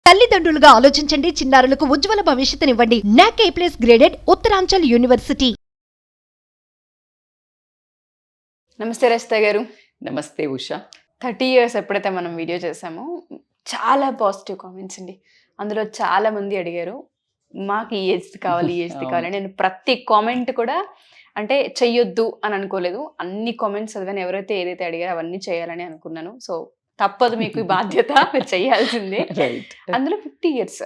తల్లిదండ్రులుగా ఆలోచించండి, చిన్నారులకు ఉజ్వల భవిష్యత్తునివ్వండి. NAC A+ graded Uttaranchal university. నమస్తే రచిత గారు. నమస్తే ఉషా. 30 years ఎప్పుడైతే మనం వీడియో చేసామో చాలా పాజిటివ్ కామెంట్స్ అండి. అందులో చాలా మంది అడిగారు మాకు ఈ ఏజ్ కావాలి, ఈ ఏజ్ కావాలి. నేను ప్రతి కామెంట్ కూడా అంటే చెయ్యొద్దు అని అనుకోలేదు, అన్ని కామెంట్స్ చదివాను. ఎవరైతే ఏదైతే అడిగారో అవన్నీ చేయాలని అనుకున్నాను. సో తప్పదు, మీకు ఈ బాధ్యత, మీరు చేయాల్సిందే. అందులో 50 years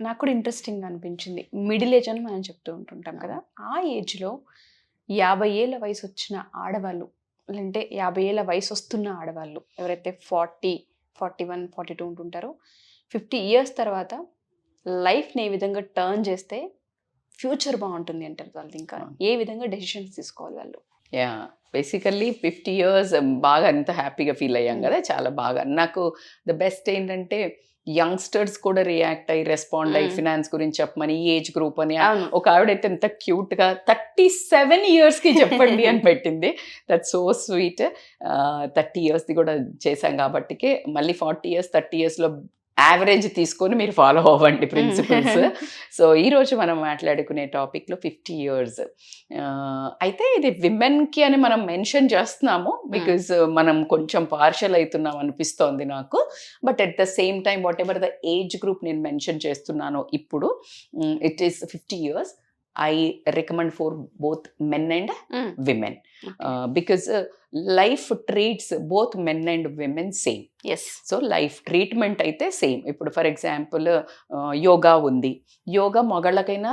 నాకు కూడా ఇంట్రెస్టింగ్ అనిపించింది. మిడిల్ ఏజ్ అని మనం చెప్తూ ఉంటుంటాం కదా, ఆ ఏజ్లో 50 ఏళ్ళ వయసు వచ్చిన ఆడవాళ్ళు, అంటే 50 ఏళ్ళ వయసు వస్తున్న ఆడవాళ్ళు ఎవరైతే 40, 41, 42 ఉంటుంటారో 50 years తర్వాత లైఫ్ని ఏ విధంగా టర్న్ చేస్తే ఫ్యూచర్ బాగుంటుంది అంటారు వాళ్ళు. ఇంకా ఏ విధంగా డెసిషన్స్ తీసుకోవాలి వాళ్ళు? యా, బేసికల్లీ 50 years బాగా అంత హ్యాపీగా ఫీల్ అయ్యాం కదా, చాలా బాగా. నాకు ద బెస్ట్ ఏంటంటే యంగ్స్టర్స్ కూడా రియాక్ట్ అయ్యి రెస్పాండ్ అయ్యి ఫినాన్స్ గురించి చెప్పమని, ఈ ఏజ్ గ్రూప్ అని. ఒక ఆవిడైతే ఎంత క్యూట్గా 37 yearsకి చెప్పండి అని పెట్టింది. That so sweet. 30 yearsది కూడా చేశాం కాబట్టికే మళ్ళీ 40 years 30 yearsలో యావరేజ్ తీసుకొని మీరు ఫాలో అవ్వండి ప్రిన్సిపల్స్. సో ఈరోజు మనం మాట్లాడుకునే టాపిక్లో 50 years. అయితే ఇది విమెన్కి అని మనం మెన్షన్ చేస్తున్నాము బికాజ్ మనం కొంచెం పార్షల్ అవుతున్నాం అనిపిస్తోంది నాకు. But at the same time what ever the age group నేను మెన్షన్ చేస్తున్నాను ఇప్పుడు, it is 50 years. I recommend for both men and women because life treats both men and women same. Yes. So life treatment అయితే same. ఇప్పుడు for example yoga ఉంది. యోగా మగళ్ళకైనా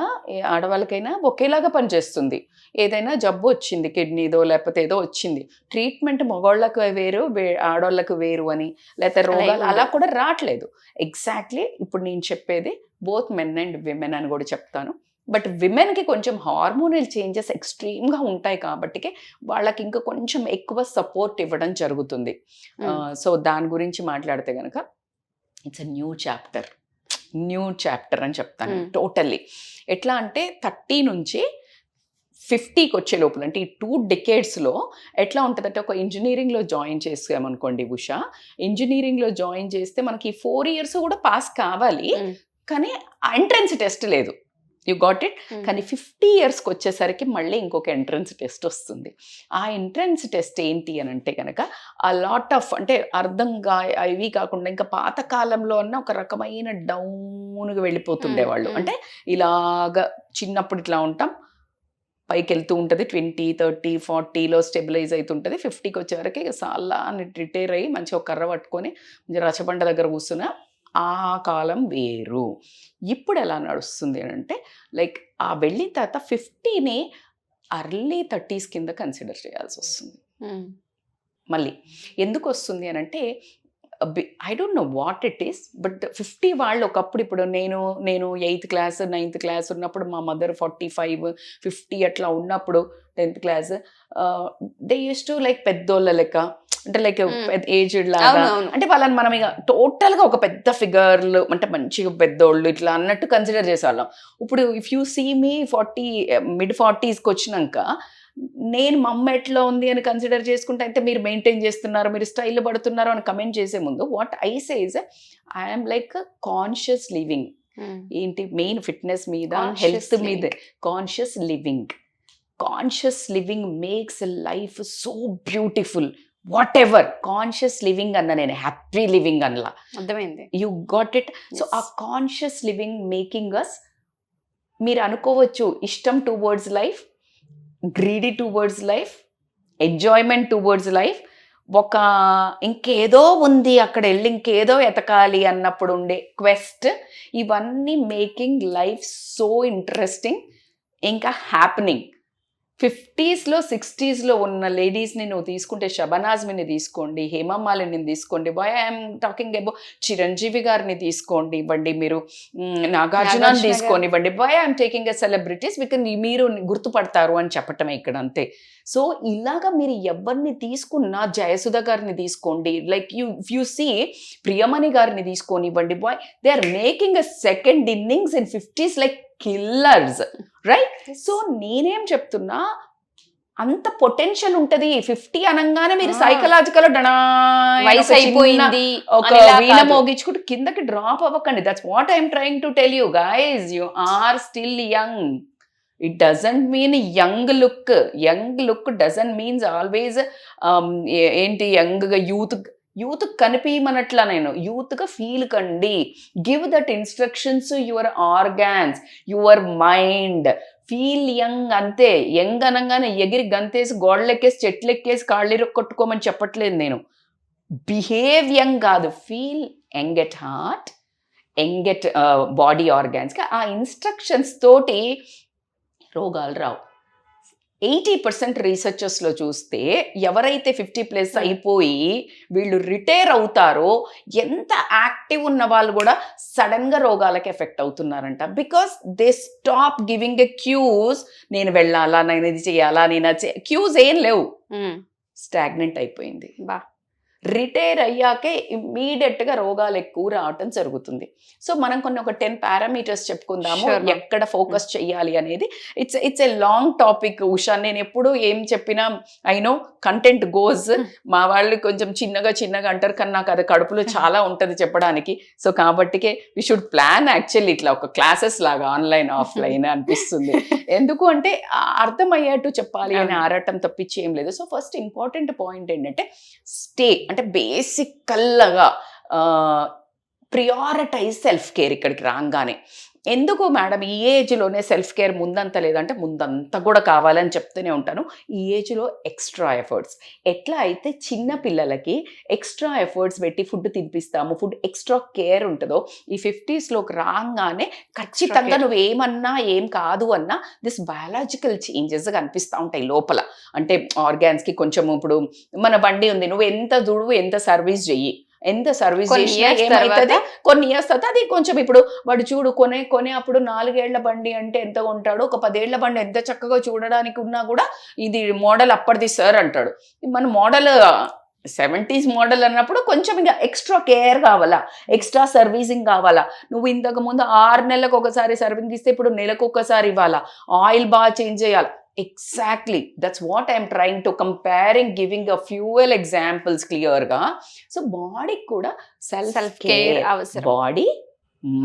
ఆడవాళ్ళకైనా ఒకేలాగా పనిచేస్తుంది. ఏదైనా జబ్బు వచ్చింది, కిడ్నీదో లేకపోతే ఏదో వచ్చింది, ట్రీట్మెంట్ మగవాళ్ళకు వేరు ఆడవాళ్ళకు వేరు అని, లేకపోతే రోగాలు అలా కూడా రావట్లేదు. ఎగ్జాక్ట్లీ ఇప్పుడు నేను చెప్పేది బోత్ మెన్ అండ్ విమెన్ అని కూడా చెప్తాను. బట్ విమెన్కి కొంచెం హార్మోనల్ చేంజెస్ ఎక్స్ట్రీమ్గా ఉంటాయి కాబట్టి వాళ్ళకి ఇంకా కొంచెం ఎక్కువ సపోర్ట్ ఇవ్వడం జరుగుతుంది. సో దాని గురించి మాట్లాడితే కనుక ఇట్స్ అ న్యూ చాప్టర్ అని చెప్తాను టోటల్లీ. ఎట్లా అంటే 30 నుంచి 50కి వచ్చే లోపల, అంటే ఈ 2 decadesలో ఎట్లా ఉంటుందంటే, ఒక ఇంజనీరింగ్లో జాయిన్ చేసామనుకోండి ఉషా, ఇంజనీరింగ్లో జాయిన్ చేస్తే మనకి 4 years కూడా పాస్ కావాలి, కానీ ఎంట్రన్స్ టెస్ట్ లేదు. You got it. కానీ 50 yearsకి వచ్చేసరికి మళ్ళీ ఇంకొక ఎంట్రన్స్ టెస్ట్ వస్తుంది. ఆ ఎంట్రన్స్ టెస్ట్ ఏంటి అని అంటే కనుక ఆ లాట్ ఆఫ్, అంటే అర్థంగా ఇవి కాకుండా ఇంకా పాత కాలంలో అన్న ఒక రకమైన డౌన్గా వెళ్ళిపోతుండేవాళ్ళు. అంటే ఇలాగా చిన్నప్పుడు ఇట్లా ఉంటాం, పైకి వెళ్తూ ఉంటుంది, 20, 30, 40లో స్టెబిలైజ్ అవుతుంటుంది. 50కి వచ్చేవరకు సాల్లా అని రిటైర్ అయ్యి మంచిగా ఒక కర్ర పట్టుకొని రచబండ దగ్గర కూర్చున్న ఆ కాలం వేరు. ఇప్పుడు ఎలా నడుస్తుంది అని అంటే, లైక్ ఆ వెళ్ళిన తర్వాత 50ని early 30s కింద కన్సిడర్ చేయాల్సి వస్తుంది. మళ్ళీ ఎందుకు వస్తుంది అని అంటే, I don't know what it is, but 50 వాళ్ళు ఒకప్పుడు, ఇప్పుడు నేను 8th class 9th class ఉన్నప్పుడు మా మదర్ 45, 50 అట్లా ఉన్నప్పుడు 10th class, they use to like పెద్దోళ్ళ లెక్క, అంటే లైక్ ఏజ్డ్ లాగా, అంటే వాళ్ళని మనం ఇక టోటల్గా ఒక పెద్ద ఫిగర్లు, అంటే మంచిగా పెద్దోళ్ళు ఇట్లా అన్నట్టు కన్సిడర్ చేసేవాళ్ళం. ఇప్పుడు if you see me 40 mid 40sకి వచ్చినాక నేను మా అమ్మ ఎట్లా ఉంది అని కన్సిడర్ చేసుకుంటే, అయితే మీరు మెయింటైన్ చేస్తున్నారు, మీరు స్టైల్ పడుతున్నారు అని కమెంట్ చేసే ముందు what I say is I'm like conscious living. ఏంటి మెయిన్ ఫిట్నెస్ మీద, హెల్త్ మీద conscious living makes life so beautiful. What ever conscious living అన్న, నేను హ్యాపీ లివింగ్ అనలా, అర్థమైంది. You got it. సో ఆ కాన్షియస్ లివింగ్ మేకింగ్ అస్, మీరు అనుకోవచ్చు ఇష్టం towards life, greedy towards life, enjoyment towards life, ఒక ఇంకేదో ఉంది అక్కడ వెళ్ళి ఇంకేదో ఎతకాలి అన్నప్పుడు ఉండే క్వెస్ట్, ఇవన్నీ మేకింగ్ లైఫ్ సో ఇంట్రెస్టింగ్, ఇంకా హ్యాపెనింగ్. 50sలో 60sలో ఉన్న లేడీస్ని నువ్వు తీసుకుంటే, షబనాజ్మిని తీసుకోండి, హేమమాలిని తీసుకోండి, boy I'm talking about Chiranjeevi garu తీసుకోండి ఇవ్వండి, మీరు నాగార్జున తీసుకోనివ్వండి, boy I'm taking a celebrities because మీరు గుర్తుపడతారు అని చెప్పటమే ఇక్కడ, అంతే. సో ఇలాగా మీరు ఎవరిని తీసుకున్నా, జయసుధ గారిని తీసుకోండి, like you see Priyamani garu తీసుకోనివ్వండి, boy they are making a second innings in 50s like killers, right? So నేనేం చెప్తున్నా, అంత పొటెన్షియల్ ఉంటది. 50 అనగానే మీరు సైకలాజికల్ వయసు అయిపోయింది ఒక వీణ మోగించుకుంటూ కిందకి డ్రాప్ అవ్వకండి. That's what I'm trying to tell you guys. You are still young. It doesn't mean young look. Young look doesn't means always ఏంటి యంగ్గా యూత్ కనిపించమనట్లా నేను. యూత్గా ఫీల్ కండి. Give that instructions your organs, your mind. Feel young అంతే. Young అనగానే ఎగిరి గంతేసి గోడలెక్కేసి చెట్లెక్కేసి కాళ్ళు కొట్టుకోమని చెప్పట్లేదు నేను. బిహేవ్ యంగ్ కాదు, feel young at heart, young at body ఆర్గాన్స్గా. ఆ ఇన్స్ట్రక్షన్స్ తోటి రోగాలు రావు. 80% రీసెర్చర్స్లో చూస్తే ఎవరైతే 50+ అయిపోయి వీళ్ళు రిటైర్ అవుతారో ఎంత యాక్టివ్ ఉన్న వాళ్ళు కూడా సడన్గా రోగాలకి ఎఫెక్ట్ అవుతున్నారంట. Because they stop giving a cues. నేను వెళ్ళాలా, నేను ఇది చేయాలా, నేను క్యూస్ ఏం లేవు. స్టాగ్నెంట్ అయిపోయింది. రిటైర్ అయ్యాకే ఇమ్మీడియట్గా రోగాలు ఎక్కువ రావటం జరుగుతుంది. సో మనం ఒక 10 పారామీటర్స్ చెప్పుకుందాము ఎక్కడ ఫోకస్ చేయాలి అనేది. It's a long topic Usha. నేను ఎప్పుడు ఏం చెప్పినా ఐ నో కంటెంట్ గోస్. మా వాళ్ళు కొంచెం చిన్నగా అంటారు, కానీ నాకు అది కడుపులో చాలా ఉంటుంది చెప్పడానికి. సో కాబట్టికే వి షుడ్ ప్లాన్ యాక్చువల్లీ ఇట్లా ఒక క్లాసెస్ లాగా ఆన్లైన్ ఆఫ్లైన్ అనిపిస్తుంది. ఎందుకు అంటే అర్థమయ్యేట్టు చెప్పాలి అని ఆరాటం తప్పించి ఏం లేదు. సో ఫస్ట్ ఇంపార్టెంట్ పాయింట్ ఏంటంటే స్టే, అంటే బేసికల్గా ప్రియారిటైజ్ సెల్ఫ్ కేర్. ఇక్కడికి రాగానే ఎందుకు మేడం ఈ ఏజ్లోనే సెల్ఫ్ కేర్ ముందంత లేదంటే ముందంతా కూడా కావాలని చెప్తూనే ఉంటాను. ఈ ఏజ్లో ఎక్స్ట్రా ఎఫర్ట్స్. ఎట్లా అయితే చిన్న పిల్లలకి ఎక్స్ట్రా ఎఫర్ట్స్ పెట్టి ఫుడ్ తినిపిస్తాము, ఫుడ్ ఎక్స్ట్రా కేర్ ఉంటుందో, ఈ 50స్లోకి రాగానే ఖచ్చితంగా నువ్వు ఏమన్నా ఏం కాదు అన్నా దిస్ బయాలజికల్ చేంజెస్ కనిపిస్తూ ఉంటాయి లోపల. అంటే ఆర్గాన్స్కి కొంచెం, ఇప్పుడు మన బండి ఉంది, నువ్వు ఎంత దుడువు ఎంత సర్వీస్ చెయ్యి, ఎంత సర్వీస్ చేసినా ఏమవుతుంది, కొన్ని ఇయర్స్ తర్వాత అది కొంచెం, ఇప్పుడు వాడు చూడు కొనే అప్పుడు 4 ఏళ్ల బండి అంటే ఎంత కొంటాడు, ఒక 10 ఏళ్ల బండి ఎంత చక్కగా చూడడానికి ఉన్నా కూడా ఇది మోడల్ అప్పటిది సార్ అంటాడు. మన మోడల్ 70s మోడల్ అన్నప్పుడు కొంచెం ఇంకా ఎక్స్ట్రా కేర్ కావాలా, ఎక్స్ట్రా సర్వీసింగ్ కావాలా. నువ్వు ఇంతకు ముందు 6 నెలలకు ఒకసారి సర్వీసింగ్ ఇస్తే ఇప్పుడు నెలకు ఒకసారి ఇవ్వాలా, ఆయిల్ బాగా చేంజ్ చేయాలి. Exactly, that's what I'm trying to comparing, giving a few examples clearగా. సో బాడీ కూడా సెల్ఫ్ కేర్ అవసరం. బాడీ,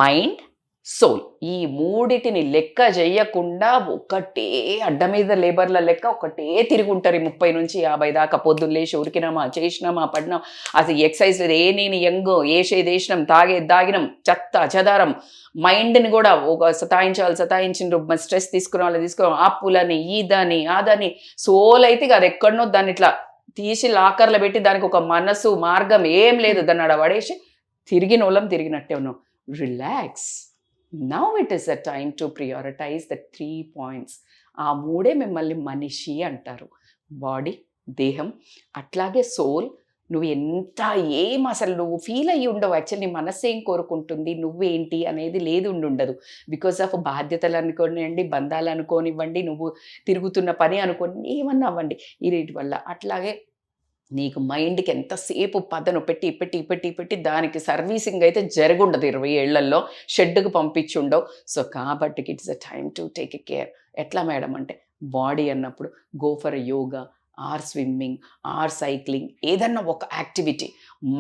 మైండ్, సోల్, ఈ మూడిటిని లెక్క చేయకుండా ఒకటే అడ్డ మీద లేబర్ల లెక్క ఒకటే తిరుగుంటారు 30 నుంచి 50 దాకా. పొద్దున్న లేచి ఉరికినామా, చేసినామా, పడినాం, అసలు ఎక్సర్సైజ్ లేదు, నేను యంగ్ ఏసేది వేసినాం, దాగినాం, చెత్త చెదారం. మైండ్ని కూడా ఒక సతాయించిండ్రు, స్ట్రెస్ తీసుకున్నాం, అప్పులని ఇదని అదని. సోల్ అయితే అది ఎక్కడనో దాన్ని ఇట్లా తీసి లాకర్లో పెట్టి దానికి ఒక మనసు మార్గం ఏం లేదు, దాన్ని ఆడ పడేసి తిరిగినట్టే ఉన్నాం. Relax. Now it is a time to prioritize the 3 points. ఆ 3 మిమ్మల్ని మనిషి అంటారు. బాడీ, దేహం, అట్లాగే సోల్. నువ్వు ఎంత అసలు నువ్వు ఫీల్ అయ్యి ఉండవు. యాక్చువల్లీ మనసు ఏం కోరుకుంటుంది, నువ్వేంటి అనేది లేదు ఉండదు. బికాస్ ఆఫ్ బాధ్యతలు అనుకోనివ్వండి, బంధాలు అనుకోనివ్వండి, నువ్వు తిరుగుతున్న పని అనుకోని ఏమన్నా అవ్వండి, ఈ రేటి వల్ల. అట్లాగే నీకు మైండ్కి ఎంతసేపు పదను పెట్టి దానికి సర్వీసింగ్ అయితే జరుగుండదు. 20 ఏళ్లలో షెడ్కి పంపించుండవు. సో కాబట్టి it's a time to take a care. ఎట్లా మేడం అంటే, బాడీ అన్నప్పుడు go for yoga or swimming or cycling, ఏదన్నా ఒక యాక్టివిటీ.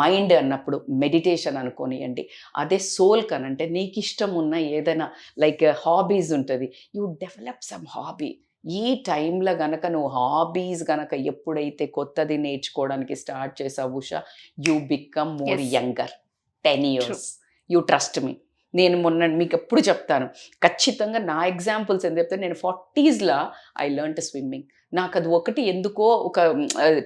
మైండ్ అన్నప్పుడు మెడిటేషన్ అనుకోనియండి. అదే సోల్ కనంటే నీకు ఇష్టం ఉన్న ఏదైనా లైక్ హాబీస్ ఉంటుంది, యూ డెవలప్ సమ్ హాబీ. ఈ టైంలో గనక నువ్వు హాబీస్ గనక ఎప్పుడైతే కొత్తది నేర్చుకోవడానికి స్టార్ట్ చేసావు Usha, you become more younger 10 years. You trust me. నేను మొన్న మీకు ఎప్పుడు చెప్తాను, ఖచ్చితంగా నా ఎగ్జాంపుల్స్ ఏం చెప్తాను. నేను 40sలో ఐ లెర్న్ టు స్విమ్మింగ్. నాకు అది ఒకటి ఎందుకో ఒక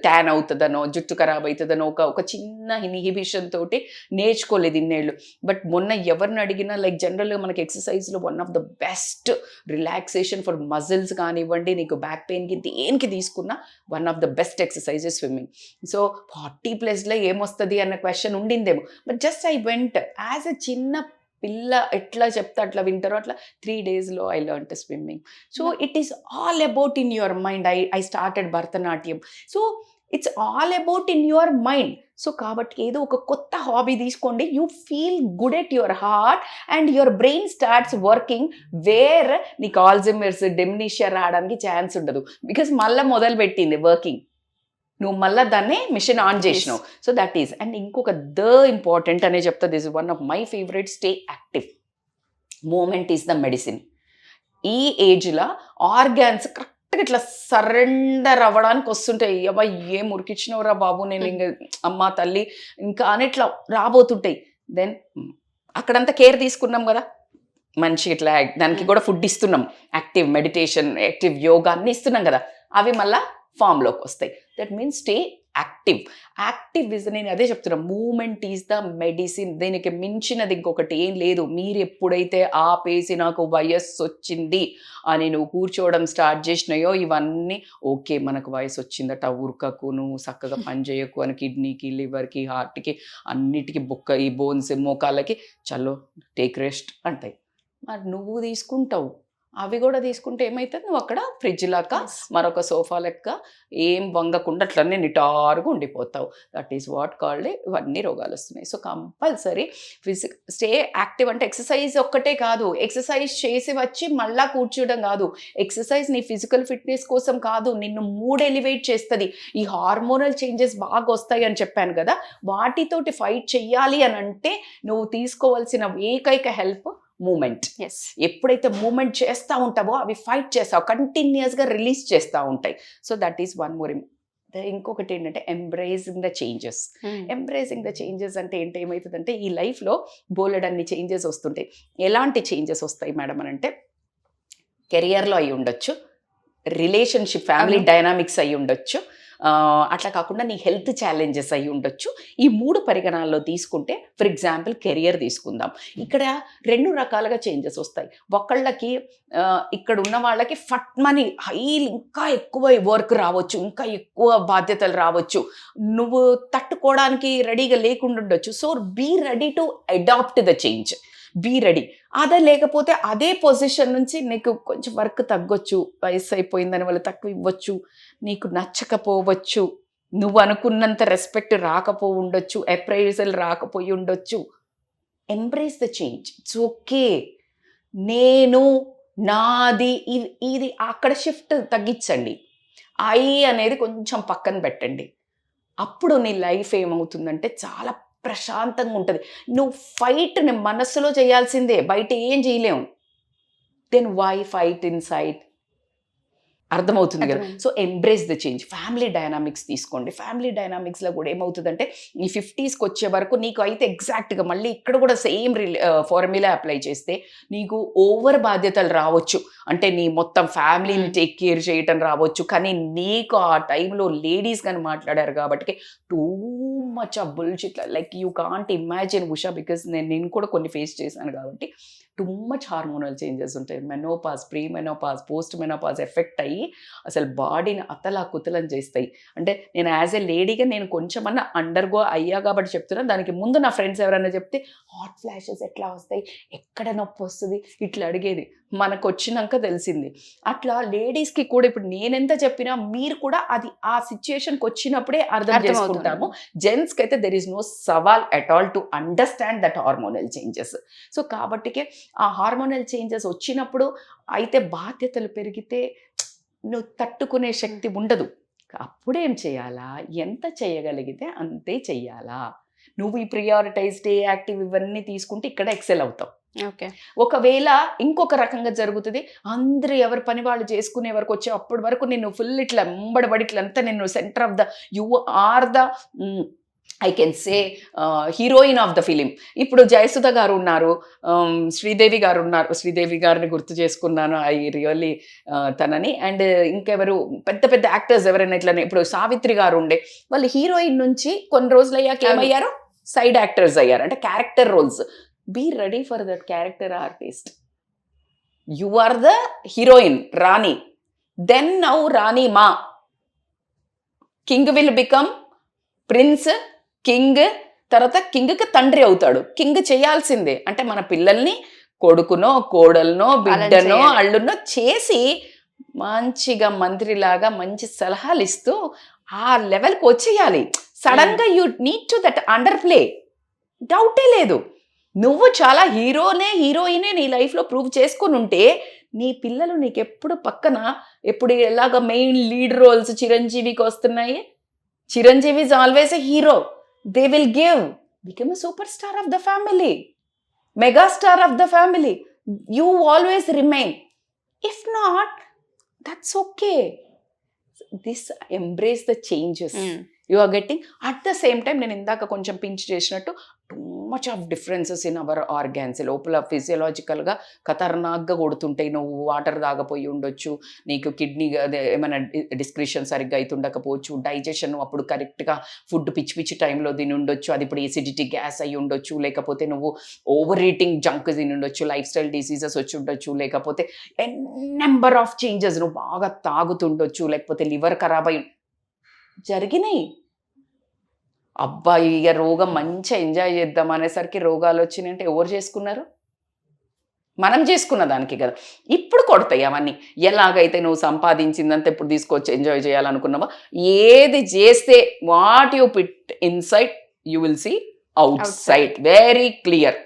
ట్యాన్ అవుతుందనో, జుట్టు ఖరాబ్ అవుతుందనో ఒక చిన్న ఇన్హిబిషన్ తోటి నేర్చుకోలేదు ఇన్నేళ్ళు. బట్ మొన్న ఎవరిని అడిగినా లైక్ జనరల్గా మనకి ఎక్సర్సైజ్లో one of the best relaxation for muscles కానివ్వండి, నీకు బ్యాక్ పెయిన్కి దేనికి తీసుకున్నా one of the best exercises swimming. So 40+లో ఏమొస్తుంది అన్న క్వశ్చన్ ఉండిందేమో. But just I went as a చిన్న పిల్ల ఎట్లా చెప్తే అట్లా వింటారో అట్లా 3 daysలో I learn to swimming. So it is all about in your mind. I started Bharatanatyam. So it's all about in your mind. So కాబట్టి ఏదో ఒక కొత్త హాబీ తీసుకోండి, you feel good at your heart and your brain starts working, where నీకు Alzheimer's dementia రావడానికి chance ఉండదు. Because మళ్ళీ మొదలు పెట్టింది వర్కింగ్, నువ్వు మళ్ళీ దాన్ని మిషన్ ఆన్ చేసినావు. So that is. అండ్ ఇంకొక ఇంపార్టెంట్ అనే చెప్తా, this is one of my favourite, stay active. Movement is the medicine. ఈ ఏజ్లో ఆర్గాన్స్ కరెక్ట్గా ఇట్లా సరెండర్ అవ్వడానికి వస్తుంటాయి. అబ్బా ఏం ఉరికిచ్చినవరా బాబు, నేను ఇంకా అమ్మ తల్లి ఇంకా అని ఇట్లా రాబోతుంటాయి. దెన్ అక్కడంతా కేర్ తీసుకున్నాం కదా, మంచి ఇట్లా దానికి కూడా ఫుడ్ ఇస్తున్నాం, యాక్టివ్ మెడిటేషన్, యాక్టివ్ యోగా అన్ని ఇస్తున్నాం కదా, అవి మళ్ళీ ఫామ్లోకి వస్తాయి. That means stay active. Active is, నేను అదే చెప్తున్నా, మూమెంట్ ఈజ్ ద మెడిసిన్. దీనికి మించినది ఇంకొకటి ఏం లేదు. మీరు ఎప్పుడైతే ఆపేసి నాకు వయస్సు వచ్చింది అని నువ్వు కూర్చోవడం స్టార్ట్ చేసినాయో, ఇవన్నీ ఓకే మనకు వయసు వచ్చిందట, ఉరకకు, నువ్వు చక్కగా పని చేయకు అని కిడ్నీకి, లివర్కి, హార్ట్కి, అన్నిటికీ బొక్క, ఈ బోన్స్, మోకాళ్ళకి చలో టేక్ రెస్ట్ అంటాయి. మరి నువ్వు తీసుకుంటావు, అవి కూడా తీసుకుంటే ఏమవుతుంది, నువ్వు అక్కడ ఫ్రిడ్జ్ లాగా మరొక సోఫా లెక్క ఏం వంగకుండా అట్లనే నిటారుగా ఉండిపోతావు. దట్ ఈస్ వాట్ కాల్డ్, ఇవన్నీ రోగాలు వస్తున్నాయి. So compulsory stay active. అంటే ఎక్సర్సైజ్ ఒక్కటే కాదు, ఎక్సర్సైజ్ చేసి వచ్చి మళ్ళా కూర్చోవడం కాదు. ఎక్సర్సైజ్ నీ ఫిజికల్ ఫిట్నెస్ కోసం కాదు, నిన్ను మూడ్ ఎలివేట్ చేస్తుంది. ఈ హార్మోనల్ చేంజెస్ బాగా వస్తాయి అని చెప్పాను కదా, వాటితోటి ఫైట్ చెయ్యాలి అని అంటే నువ్వు తీసుకోవాల్సిన ఏకైక హెల్ప్ మూమెంట్. ఎప్పుడైతే మూమెంట్ చేస్తూ ఉంటావో అవి ఫైట్ చేస్తావు, కంటిన్యూస్గా రిలీజ్ చేస్తూ ఉంటాయి. So that is one more. ఇంకొకటి ఏంటంటే embracing the changes. Embracing the changes అంటే ఏంటి, ఏమవుతుందంటే ఈ లైఫ్లో బోలెడన్ని చేంజెస్ వస్తుంటాయి. ఎలాంటి చేంజెస్ వస్తాయి మేడం అని అంటే, కెరియర్లో అయి ఉండొచ్చు, రిలేషన్షిప్ ఫ్యామిలీ డైనామిక్స్ అయి ఉండొచ్చు, అట్లా కాకుండా నీ హెల్త్ ఛాలెంజెస్ అయి ఉండొచ్చు. ఈ 3 పరిగణాల్లో తీసుకుంటే, ఫర్ ఎగ్జాంపుల్ కెరియర్ తీసుకుందాం. ఇక్కడ 2 రకాలుగా చేంజెస్ వస్తాయి. ఒకళ్ళకి ఇక్కడ ఉన్న వాళ్ళకి ఫట్మని హైలీ ఇంకా ఎక్కువ వర్క్ రావచ్చు, ఇంకా ఎక్కువ బాధ్యతలు రావచ్చు, నువ్వు తట్టుకోవడానికి రెడీగా లేకుండా ఉండొచ్చు. So be ready to adapt the change, be ready. అదే లేకపోతే అదే పొజిషన్ నుంచి నీకు కొంచెం వర్క్ తగ్గొచ్చు, వయసు అయిపోయిందని వాళ్ళు తక్కువ ఇవ్వచ్చు, నీకు నచ్చకపోవచ్చు, నువ్వు అనుకున్నంత రెస్పెక్ట్ రాకపోయి ఉండొచ్చు, అప్రైజల్ రాకపోయి ఉండొచ్చు. Embrace the change, it's okay. నేను, నాది, ఇది అక్కడ షిఫ్ట్ తగ్గించండి. ఐ అనేది కొంచెం పక్కన పెట్టండి. అప్పుడు నీ లైఫ్ ఏమవుతుందంటే చాలా ప్రశాంతంగా ఉంటుంది. నువ్వు ఫైట్ని మనస్సులో చేయాల్సిందే, బయట ఏం చేయలేము. Then why fight inside, అర్థమవుతుంది కదా. So embrace the change. Family dynamics తీసుకోండి. ఫ్యామిలీ డైనామిక్స్లో కూడా ఏమవుతుందంటే, ఈ 50స్కి వచ్చే వరకు నీకు అయితే ఎగ్జాక్ట్గా మళ్ళీ ఇక్కడ కూడా సేమ్ ఫార్ములా అప్లై చేస్తే నీకు ఓవర్ బాధ్యతలు రావచ్చు. అంటే నీ మొత్తం ఫ్యామిలీని టేక్ కేర్ చేయటం రావచ్చు. కానీ నీకు ఆ టైంలో లేడీస్ కానీ మాట్లాడారు కాబట్టి two much of bullshit, like you can't imagine Usha, because నేను కూడా కొన్ని ఫేస్ చేశాను కాబట్టి. టూ మచ్ హార్మోనల్ చేంజెస్ ఉంటాయి. Menopause, pre menopause, post menopause effect అయ్యి అసలు బాడీని అతలా కుతలం చేస్తాయి. అంటే నేను యాజ్ ఎ లేడీగా నేను కొంచెమన్నా అండర్గో అయ్యా కాబట్టి చెప్తున్నా. దానికి ముందు నా ఫ్రెండ్స్ ఎవరైనా చెప్తే హాట్ ఫ్లాషెస్ ఎట్లా వస్తాయి, ఎక్కడ నొప్పి వస్తుంది ఇట్లా అడిగేది. మనకు వచ్చినాక తెలిసింది. అట్లా లేడీస్కి కూడా ఇప్పుడు నేనెంత చెప్పినా మీరు కూడా అది ఆ సిచ్యుయేషన్కి వచ్చినప్పుడే అర్థం చేసుకుంటాము. జెంట్స్కి అయితే దెర్ ఈస్ నో సవాల్ at all to understand that hormonal changes. So కాబట్టికే ఆ హార్మోనల్ చేంజెస్ వచ్చినప్పుడు అయితే బాధ్యతలు పెరిగితే నువ్వు తట్టుకునే శక్తి ఉండదు. అప్పుడేం చేయాలా, ఎంత చేయగలిగితే అంతే చెయ్యాలా. నువ్వు ఈ ప్రియారిటైజ్, స్టే యాక్టివ్ ఇవన్నీ తీసుకుంటే ఇక్కడ ఎక్సెల్ అవుతావు. ఓకే. ఒకవేళ ఇంకొక రకంగా జరుగుతుంది, అందరూ ఎవరి పని వాళ్ళు చేసుకునే వరకు వచ్చే అప్పటి వరకు నేను ఫుల్ ఇట్లా ఎంబడబడి ఇట్లంతా నేను centre of the, you are the I can say heroine of the film. ఇప్పుడు జయసుధ గారు ఉన్నారు, శ్రీదేవి గారు ఉన్నారు. శ్రీదేవి గారిని గుర్తు చేసుకున్నాను, ఐ రియల్లీ తనని. అండ్ ఇంకెవరు పెద్ద పెద్ద యాక్టర్స్ ఎవరైనా ఇట్లనే, ఇప్పుడు సావిత్రి గారు ఉండే, వాళ్ళు హీరోయిన్ నుంచి కొన్ని రోజులు అయ్యాక ఏమయ్యారు, సైడ్ యాక్టర్స్ అయ్యారు, అంటే character roles. Be ready for that character artist. You are the heroine rani, then now rani మా king will become prince, king, తర్వాత కింగ్కి తండ్రి అవుతాడు. కింగ్ చేయాల్సిందే, అంటే మన పిల్లల్ని కొడుకునో కోడలనో బిడ్డనో అల్లునో చేసి మంచిగా మంత్రిలాగా మంచి సలహాలు ఇస్తూ ఆ లెవెల్కి వచ్చేయాలి. సడన్ గా you need to that under play, డౌటే లేదు. నువ్వు చాలా హీరోయినే నీ లైఫ్లో ప్రూవ్ చేసుకుని ఉంటే నీ పిల్లలు నీకు ఎప్పుడు పక్కన ఎప్పుడు ఎలాగ మెయిన్ లీడ్ రోల్స్ చిరంజీవికి వస్తున్నాయి. Chiranjeevi is always a hero. They will become a super star of the family, mega star of the family. You always remain. If not, that's okay. This embrace the changes you are getting. At the same time నేను ఇందాక కొంచెం pinch చేసినట్టు too much of differences in our organs. లోపల ఫిజియలాజికల్గా ఖతర్నాక్గా కొడుతుంటాయి. నువ్వు water తాగపోయి ఉండొచ్చు, నీకు kidney ఏమైనా డిస్క్రిషన్ సరిగ్గా అవుతుండకపోవచ్చు, డైజెషన్ అప్పుడు కరెక్ట్గా ఫుడ్ పిచ్చి పిచ్చి టైంలో తిని ఉండొచ్చు, అది ఇప్పుడు ఎసిడిటీ గ్యాస్ అయ్యి ఉండొచ్చు, లేకపోతే నువ్వు ఓవర్ ఈటింగ్ జంక్ తిని ఉండొచ్చు, లైఫ్ స్టైల్ డిసీజెస్ వచ్చి ఉండొచ్చు, లేకపోతే నెంబర్ ఆఫ్ చేంజెస్, నువ్వు బాగా తాగుతుండొచ్చు, లేకపోతే లివర్ ఖరాబ్ అయి జరిగినాయి. అబ్బాయి ఇక రోగం మంచిగా ఎంజాయ్ చేద్దాం అనేసరికి రోగాలు వచ్చినాయంటే ఎవరు చేసుకున్నారు? మనం చేసుకున్న దానికి కదా. ఇప్పుడు కొడతాయి అవన్నీ. ఎలాగైతే నువ్వు సంపాదించిందంతా ఇప్పుడు తీసుకొచ్చి ఎంజాయ్ చేయాలనుకున్నావా, ఏది చేస్తే what you put inside you will see outside very clear.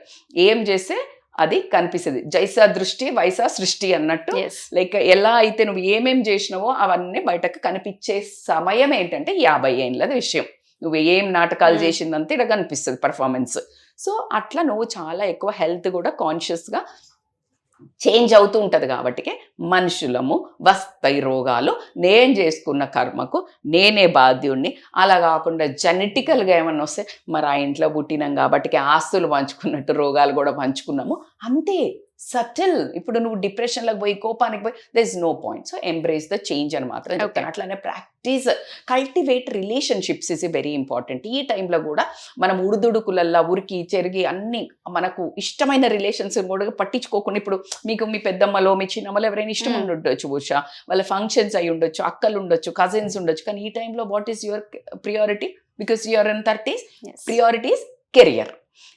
ఏం చేస్తే అది కనిపిస్తుంది. జైసా దృష్టి వైసా సృష్టి అన్నట్టు. లైక్ ఎలా అయితే నువ్వు ఏమేం చేసినావో అవన్నీ బయటకు కనిపించే సమయం ఏంటంటే 50 ఏళ్ళది విషయం. నువ్వు ఏం నాటకాలు చేసిందంటే ఇక్కడ కనిపిస్తుంది పర్ఫార్మెన్స్. సో అట్లా నువ్వు చాలా ఎక్కువ హెల్త్ కూడా కాన్షియస్గా చేంజ్ అవుతూ ఉంటుంది. కాబట్టి మనుషులము వస్తాయి రోగాలు. నేను చేసుకున్న కర్మకు నేనే బాధ్యుడిని. అలా కాకుండా జెనెటికల్గా ఏమన్నా వస్తే మరి ఆ ఇంట్లో పుట్టినాం కాబట్టి ఆస్తులు పంచుకున్నట్టు రోగాలు కూడా పంచుకున్నాము అంతే. సటిల్. ఇప్పుడు నువ్వు డిప్రెషన్లోకి పోయి కోపానికి పోయి there is no point. So embrace the change అని మాత్రం చెప్తాను. అట్లానే practice, cultivate relationships is very important. ఈ టైంలో కూడా మనం ఉడుదుడుకులల్లా ఉరికి చెరిగి అన్ని మనకు ఇష్టమైన రిలేషన్స్ కూడా పట్టించుకోకుండా, ఇప్పుడు మీకు మీ పెద్దమ్మలో మీ చిన్నమ్మలో ఎవరైనా ఇష్టం ఉండొచ్చు, బహుశా వాళ్ళ ఫంక్షన్స్ అయి ఉండొచ్చు, అక్కలు ఉండొచ్చు, కజిన్స్ ఉండొచ్చు. కానీ ఈ టైంలో what is your priority? Because you're in 30s, priorities career.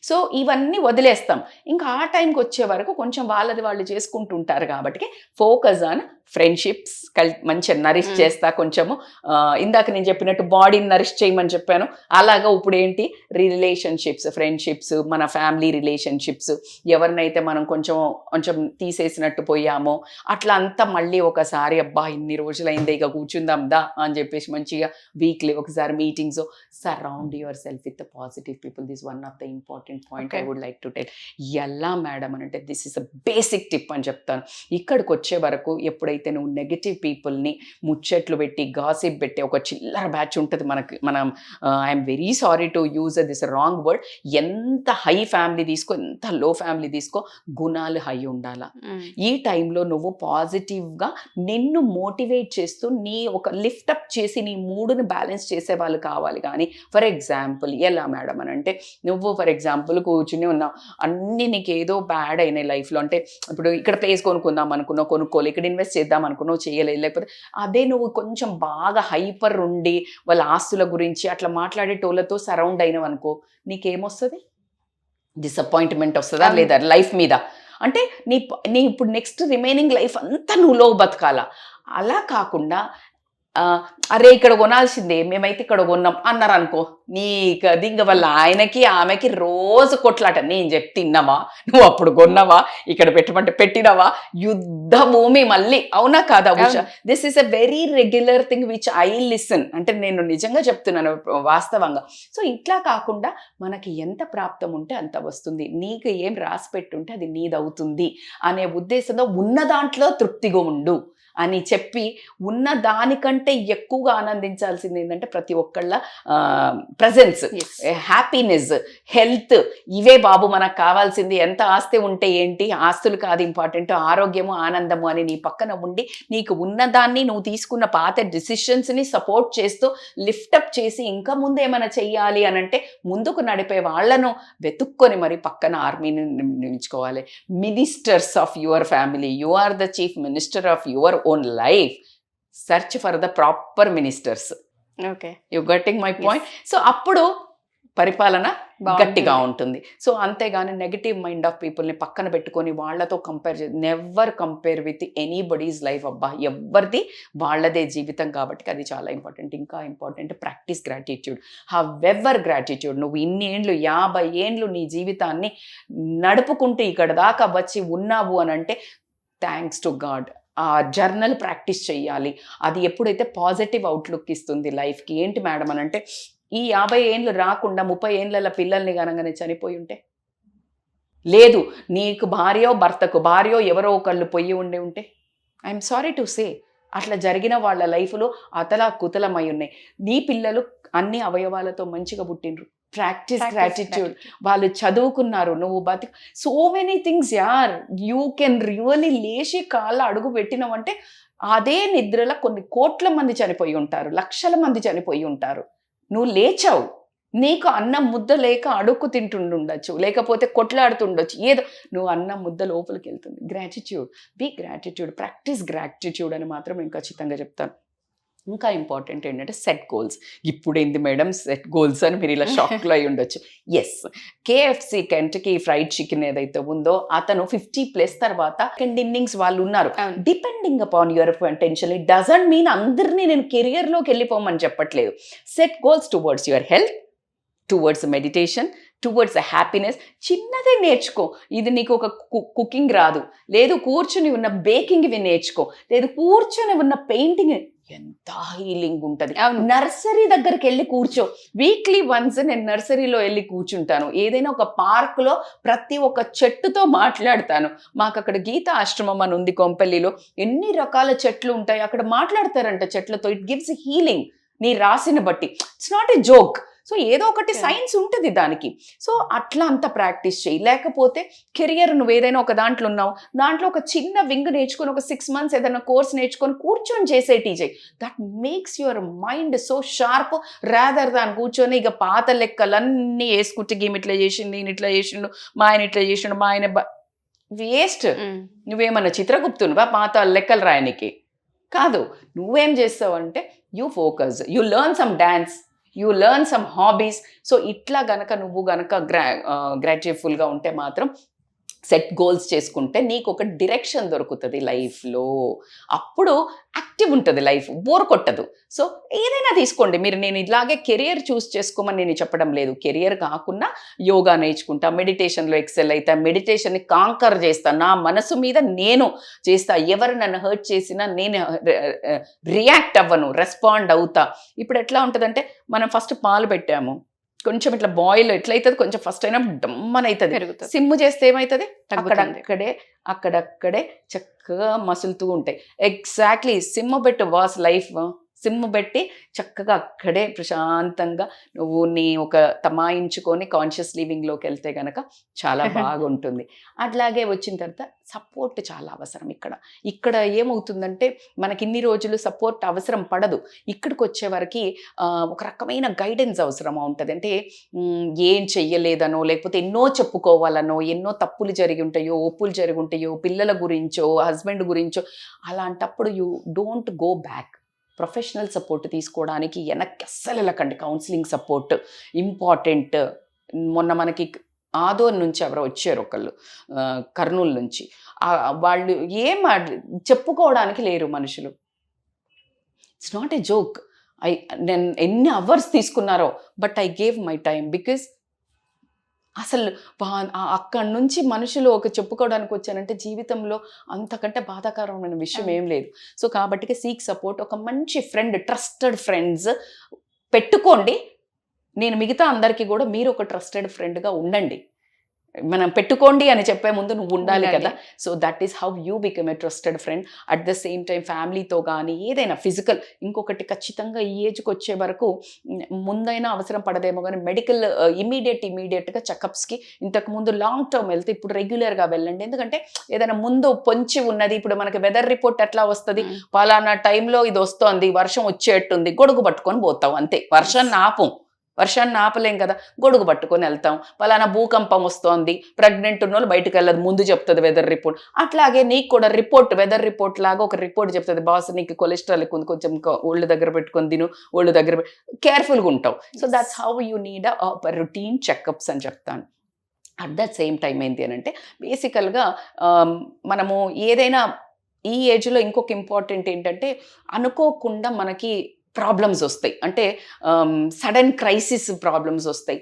సో ఇవన్నీ వదిలేస్తాం. ఇంకా ఆ టైంకి వచ్చే వరకు కొంచెం వాళ్ళది వాళ్ళు చేసుకుంటుంటారు కాబట్టి ఫోకస్ ఆన్ ఫ్రెండ్షిప్స్. మంచిగా నరిష్ చేస్తా కొంచెము. ఇందాక నేను చెప్పినట్టు బాడీని నరిష్ చేయమని చెప్పాను. అలాగా ఇప్పుడు ఏంటి రిలేషన్షిప్స్, ఫ్రెండ్షిప్స్, మన ఫ్యామిలీ రిలేషన్షిప్స్, ఎవరినైతే మనం కొంచెం తీసేసినట్టు పోయామో అట్లా అంతా మళ్ళీ ఒకసారి అబ్బా ఇన్ని రోజులైందే ఇక కూర్చుందాం దా అని చెప్పేసి మంచిగా వీక్లీ ఒకసారి meetings. Surround your self with the positive people. This one of the important point I would like to tell. ఎలా మేడం అని అంటే this is a basic tip అని చెప్తాను. ఇక్కడికి వచ్చే వరకు ఎప్పుడైతే నువ్వు నెగటివ్ పీపుల్ని ముచ్చట్లు పెట్టి గాసిప్ పెట్టి ఒక చిల్లర బ్యాచ్ ఉంటుంది మనం I'm very sorry to use this wrong word. ఎంత హై ఫ్యామిలీ తీసుకో, ఎంత లో ఫ్యామిలీ తీసుకో, గుణాలు హై ఉండాలా. ఈ టైంలో నువ్వు పాజిటివ్గా నిన్ను మోటివేట్ చేస్తూ నీ ఒక లిఫ్ట్ అప్ చేసి నీ మూడుని బ్యాలెన్స్ చేసే వాళ్ళు కావాలి. కానీ ఫర్ ఎగ్జాంపుల్ ఎలా మేడం అని అంటే నువ్వు ఫర్ ఎగ్జాంపుల్ కూర్చుని ఉన్నావు, అన్నీ నీకు ఏదో బ్యాడ్ అయినాయి లైఫ్లో. అంటే ఇప్పుడు ఇక్కడ ప్లేస్ కొనుక్కుందాం అనుకున్నావు, కొనుక్కోవాలి, ఇక్కడ ఇన్వెస్ట్ చేద్దాం అనుకున్నావు, చేయలేదు. లేకపోతే అదే నువ్వు కొంచెం బాగా హైపర్ ఉండి వాళ్ళ ఆస్తుల గురించి అట్లా మాట్లాడేటోళ్ళతో సరౌండ్ అయినవు అనుకో, నీకేమొస్తుంది? డిసప్పాయింట్మెంట్ వస్తుందా లేదా లైఫ్ మీద? అంటే నీ ఇప్పుడు నెక్స్ట్ రిమైనింగ్ లైఫ్ అంతా నువ్వు లో బతకాలా. అలా కాకుండా అరే ఇక్కడ కొనాల్సిందే, మేమైతే ఇక్కడ కొన్నాం అన్నారు అనుకో, నీకు అది ఇంక వాళ్ళ ఆయనకి ఆమెకి రోజు కొట్లాట. నేను చెప్తే తిన్నావా, నువ్వు అప్పుడు కొన్నావా, ఇక్కడ పెట్టమంటే పెట్టినవా, యుద్ధ భూమి మళ్ళీ. అవునా కాదా Usha? This is a very regular thing which I listen. అంటే నేను నిజంగా చెప్తున్నాను వాస్తవంగా. సో ఇట్లా కాకుండా మనకి ఎంత ప్రాప్తం ఉంటే అంత వస్తుంది, నీకు ఏం రాసి పెట్టుంటే అది నీదవుతుంది అనే ఉద్దేశంతో ఉన్న దాంట్లో తృప్తిగా ఉండు అని చెప్పి, ఉన్న దానికంటే ఎక్కువగా ఆనందించాల్సింది ఏంటంటే ప్రతి ఒక్కళ్ళ ప్రజెన్స్, హ్యాపీనెస్, హెల్త్. ఇవే బాబు మనకు కావాల్సింది. ఎంత ఆస్తి ఉంటే ఏంటి, ఆస్తులు కాదు ఇంపార్టెంట్, ఆరోగ్యము ఆనందము అని నీ పక్కన ఉండి నీకు ఉన్నదాన్ని నువ్వు తీసుకున్న పాత డిసిషన్స్ని సపోర్ట్ చేస్తూ లిఫ్టప్ చేసి ఇంకా ముందు ఏమైనా చెయ్యాలి అని అంటే ముందుకు నడిపే వాళ్ళను వెతుక్కొని మరి పక్కన ఆర్మీని నిలుచుకోవాలి. Ministers of your family, you are the chief minister of your own life. Search for the proper ministers. Okay, you getting my point? So appudu పరిపాలన గట్టిగా ఉంటుంది. సో అంతేగాని నెగటివ్ మైండ్ ఆఫ్ పీపుల్ని పక్కన పెట్టుకొని వాళ్ళతో compare never compare with anybody's life. అబ్బా, ఎవరిది వాళ్ళదే జీవితం కాబట్టి అది చాలా ఇంపార్టెంట్. ఇంకా important practice gratitude. However gratitude. నువ్వు ఇన్ని ఏండ్లు 50 ఏండ్లు నీ జీవితాన్ని నడుపుకుంటూ ఇక్కడ దాకా వచ్చి ఉన్నావు అని అంటే థ్యాంక్స్ టు గాడ్. ఆ జర్నల్ ప్రాక్టీస్ చేయాలి. అది ఎప్పుడైతే పాజిటివ్ అవుట్లుక్ ఇస్తుంది లైఫ్కి. ఏంటి మేడం అని అంటే ఈ 50 ఏండ్లు రాకుండా 30 ఏండ్ల పిల్లల్ని గనగానే చనిపోయి ఉంటే, లేదు నీకు భర్తకు ఎవరో ఒకళ్ళు పొయ్యి ఉంటే, ఐఎమ్ సారీ టు సే అట్లా జరిగిన వాళ్ళ లైఫ్లో కుతలమై ఉన్నాయి. నీ పిల్లలు అన్ని అవయవాలతో మంచిగా పుట్టినరు. Practice gratitude. వాళ్ళు చదువుకున్నారు, నువ్వు సో మెనీ థింగ్స్ యార్. యూ కెన్ రియల్లీ లేచి కాళ్ళ అడుగు పెట్టినావంటే అదే నిద్రలో కొన్ని కోట్ల మంది చనిపోయి ఉంటారు, లక్షల మంది చనిపోయి ఉంటారు. నువ్వు లేచావు, నీకు అన్నం ముద్ద లేక అడుక్కు తింటుండొచ్చు, లేకపోతే కొట్లాడుతుండొచ్చు, ఏదో నువ్వు అన్నం ముద్ద లోపలికి వెళ్తుంది. Gratitude, be gratitude, practice gratitude అని మాత్రం నేను ఖచ్చితంగా చెప్తాను. ఇంకా ఇంపార్టెంట్ ఏంటంటే సెట్ గోల్స్. ఇప్పుడు ఏంది మేడం సెట్ గోల్స్ అని మీరు ఇలా షాక్లో అయి ఉండొచ్చు. Yes, KFC Kentucky fried chicken ఏదైతే ఉందో అతను 50+ తర్వాత సెకండ్ ఇన్నింగ్స్ వాళ్ళు ఉన్నారు. Depending upon your potential. It doesn't mean అందరినీ నేను కెరియర్లోకి వెళ్ళిపోమని చెప్పట్లేదు. Set goals towards your health, towards meditation, towards happiness. చిన్నదే నేర్చుకో. ఇది నీకు ఒక కుకింగ్ రాదు, లేదు కూర్చుని ఉన్న బేకింగ్ ఇవి నేర్చుకో, లేదు కూర్చొని ఉన్న పెయింటింగ్. ఎంత హీలింగ్ ఉంటుంది. నర్సరీ దగ్గరికి వెళ్ళి కూర్చో. వీక్లీ వన్స్ నేను నర్సరీలో వెళ్ళి కూర్చుంటాను. ఏదైనా ఒక పార్క్లో ప్రతి ఒక్క చెట్టుతో మాట్లాడతాను. మాకు అక్కడ గీతా ఆశ్రమం అని ఉంది కొంపల్లిలో. ఎన్ని రకాల చెట్లు ఉంటాయి అక్కడ, మాట్లాడతారంట చెట్లతో. It gives healing. నీ రాసిన బట్టి it's not a joke. So ఏదో ఒకటి సైన్స్ ఉంటుంది దానికి. సో అట్లా అంత ప్రాక్టీస్ చేయి. లేకపోతే కెరియర్ నువ్వు ఏదైనా ఒక దాంట్లో ఉన్నావు, దాంట్లో ఒక చిన్న వింగ్ నేర్చుకొని ఒక 6 months ఏదైనా కోర్స్ నేర్చుకొని కూర్చొని చేసేటి చేయి. That makes your mind so sharp rather than కూర్చొని ఇక పాత లెక్కలన్నీ వేసుకుంటే గేమ్ ఇట్లా చేసింది, నేను ఇట్లా చేసిండు, మా ఆయన ఇట్లా చేసిండు, మా ఆయన వేస్ట్. నువ్వేమన్నా చిత్రగుప్తునువా పాత లెక్కలు రాయనికి? కాదు. నువ్వేం చేస్తావు అంటే you focus, you learn some dance, you learn some hobbies. So ఇట్లా గనక నువ్వు గనక గ్రాటిట్యూడ్ఫుల్గా ఉంటే మాత్రం సెట్ గోల్స్ చేసుకుంటే నీకు ఒక డిరెక్షన్ దొరుకుతుంది లైఫ్లో. అప్పుడు యాక్టివ్ ఉంటుంది లైఫ్, బోర్ కొట్టదు. సో ఏదైనా తీసుకోండి మీరు. నేను ఇలాగే కెరియర్ చూస్ చేసుకోమని నేను చెప్పడం లేదు. కెరియర్ కాకుండా యోగా నేర్చుకుంటా, మెడిటేషన్లో ఎక్సెల్ అవుతా, మెడిటేషన్ని కాంకర్ చేస్తా, నా మనసు మీద నేను చేస్తా. ఎవరు నన్ను హర్ట్ చేసినా నేను రియాక్ట్ అవ్వను, రెస్పాండ్ అవుతా. ఇప్పుడు ఎట్లా ఉంటుందంటే మనం ఫస్ట్ పాలు పెట్టాము, కొంచెం ఇట్లా బాయిల్ ఎట్లయితుంది, కొంచెం ఫస్ట్ అయినా డమ్మని అవుతుంది. సిమ్ చేస్తే ఏమవుతుంది, అక్కడక్కడే చక్కగా మసులుతూ ఉంటాయి. ఎగ్జాక్ట్లీ సిమ్ పెట్టు వాస్ లైఫ్. సిమ్ పెట్టి చక్కగా అక్కడే ప్రశాంతంగా నువ్వు నీ ఒక తమాయించుకొని కాన్షియస్ లివింగ్లోకి వెళ్తే కనుక చాలా బాగుంటుంది. అట్లాగే వచ్చిన తర్వాత సపోర్ట్ చాలా అవసరం. ఇక్కడ ఏమవుతుందంటే మనకి ఇన్ని రోజులు సపోర్ట్ అవసరం పడదు. ఇక్కడికి వచ్చేవరకు ఒక రకమైన గైడెన్స్ అవసరం ఉంటుంది. అంటే ఏం చెయ్యలేదనో, లేకపోతే ఎన్నో చెప్పుకోవాలనో, ఎన్నో తప్పులు జరిగి ఉంటాయో, ఒప్పులు జరిగి ఉంటాయో, పిల్లల గురించో, హస్బెండ్ గురించో. అలాంటప్పుడు you don't go back. Professional support తీసుకోవడానికి వెనక్కి అస్సలు వెళ్ళకండి. Counselling support important. మొన్న మనకి ఆదోర్ నుంచి ఎవరో వచ్చారు ఒకళ్ళు, కర్నూలు నుంచి. వాళ్ళు ఏం చెప్పుకోవడానికి లేరు మనుషులు. It's not a joke. నేను ఎన్ని అవర్స్ తీసుకున్నారో, but I gave my time. Because అసలు అక్కడి నుంచి మనుషులు ఒక చెప్పుకోవడానికి వచ్చానంటే జీవితంలో అంతకంటే బాధాకరమైన విషయం ఏం లేదు. సో కాబట్టి సీక్ సపోర్ట్. ఒక మంచి ఫ్రెండ్, ట్రస్టెడ్ ఫ్రెండ్స్ పెట్టుకోండి. నేను మిగతా అందరికీ కూడా మీరు ఒక ట్రస్టెడ్ ఫ్రెండ్గా ఉండండి. మనం పెట్టుకోండి అని చెప్పే ముందు నువ్వు ఉండాలి కదా. So that is how you become a trusted friend. At the same time ఫ్యామిలీతో కానీ ఏదైనా ఫిజికల్, ఇంకొకటి ఖచ్చితంగా ఈ ఏజ్కి వచ్చే వరకు ముందైనా అవసరం పడదేమో కానీ మెడికల్ ఇమీడియట్గా చెకప్స్కి. ఇంతకుముందు లాంగ్ టర్మ్ వెళ్తే ఇప్పుడు రెగ్యులర్గా వెళ్ళండి. ఎందుకంటే ఏదైనా ముందు పొంచి ఉన్నది. ఇప్పుడు మనకి వెదర్ రిపోర్ట్ ఎట్లా వస్తుంది, పలానా టైంలో ఇది వస్తోంది, వర్షం వచ్చేట్టుంది, గొడుగు పట్టుకొని పోతాం అంతే. వర్షాన్ని ఆపం, వర్షాన్ని ఆపలేం కదా, గొడుగు పట్టుకొని వెళ్తాం. పలానా భూకంపం వస్తోంది, ప్రెగ్నెంట్ ఉన్న వాళ్ళు బయటకు వెళ్ళదు, ముందు చెప్తుంది వెదర్ రిపోర్ట్. అట్లాగే నీకు కూడా రిపోర్ట్, వెదర్ రిపోర్ట్ లాగా ఒక రిపోర్ట్ చెప్తుంది, బాస్ నీకు కొలెస్ట్రాల్ ఎక్కువ ఉంది, కొంచెం ఒళ్ళు దగ్గర పెట్టుకొని తిను, ఒళ్ళు దగ్గర కేర్ఫుల్గా ఉంటావు. So that's how you need a routine checkups అని చెప్తాను. అట్ ద సేమ్ టైం ఏంటి అని అంటే బేసికల్గా మనము ఏదైనా ఈ ఏజ్లో ఇంకొక ఇంపార్టెంట్ ఏంటంటే అనుకోకుండా మనకి ప్రాబ్లమ్స్ వస్తాయి, అంటే సడన్ క్రైసిస్ ప్రాబ్లమ్స్ వస్తాయి.